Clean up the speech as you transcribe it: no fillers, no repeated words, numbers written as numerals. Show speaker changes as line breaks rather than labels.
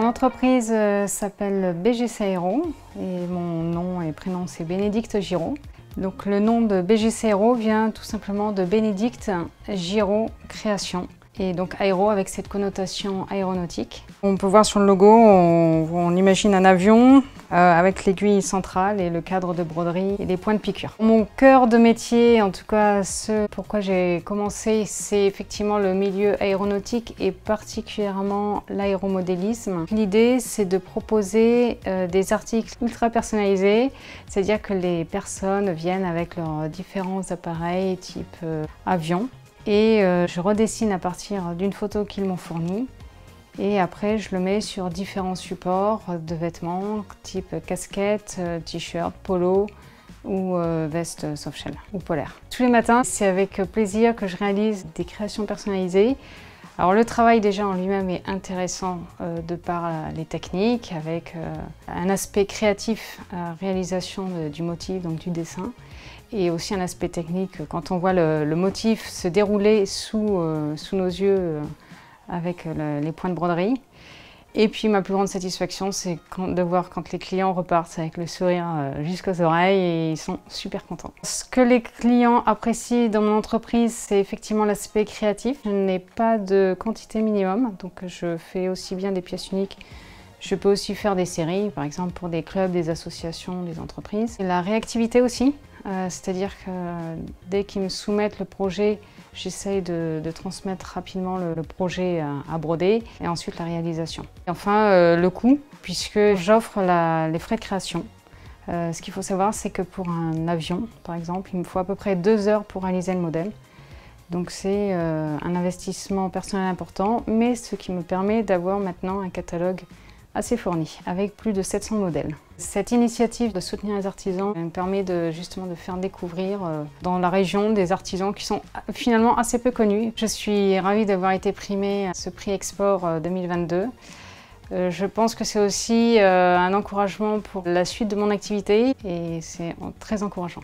Mon entreprise s'appelle BGC Aero et mon nom et prénom c'est Bénédicte Giraud. Donc le nom de BGC Aero vient tout simplement de Bénédicte Giraud Création. Et donc aéro avec cette connotation aéronautique. On peut voir sur le logo, on imagine un avion avec l'aiguille centrale et le cadre de broderie et des points de piqûre. Mon cœur de métier, en tout cas ce pourquoi j'ai commencé, c'est effectivement le milieu aéronautique et particulièrement l'aéromodélisme. L'idée c'est de proposer des articles ultra personnalisés, c'est-à-dire que les personnes viennent avec leurs différents appareils type avion. Et je redessine à partir d'une photo qu'ils m'ont fournie. Et après, je le mets sur différents supports de vêtements, type casquette, t-shirt, polo ou veste softshell ou polaire. Tous les matins, c'est avec plaisir que je réalise des créations personnalisées. Alors le travail déjà en lui-même est intéressant de par les techniques, avec un aspect créatif à réalisation du motif, donc du dessin. Et aussi un aspect technique, quand on voit le motif se dérouler sous nos yeux avec les points de broderie. Et puis ma plus grande satisfaction, c'est de voir quand les clients repartent avec le sourire jusqu'aux oreilles et ils sont super contents. Ce que les clients apprécient dans mon entreprise, c'est effectivement l'aspect créatif. Je n'ai pas de quantité minimum, donc je fais aussi bien des pièces uniques. Je peux aussi faire des séries, par exemple pour des clubs, des associations, des entreprises. Et la réactivité aussi, c'est-à-dire que dès qu'ils me soumettent le projet, j'essaye de transmettre rapidement le projet à broder et ensuite la réalisation. Et enfin, le coût, puisque j'offre les frais de création. Ce qu'il faut savoir, c'est que pour un avion, par exemple, il me faut à peu près 2 heures pour réaliser le modèle. Donc c'est un investissement personnel important, mais ce qui me permet d'avoir maintenant un catalogue assez fourni, avec plus de 700 modèles. Cette initiative de soutenir les artisans me permet justement de faire découvrir dans la région des artisans qui sont finalement assez peu connus. Je suis ravie d'avoir été primée à ce prix Export 2022. Je pense que c'est aussi un encouragement pour la suite de mon activité et c'est très encourageant.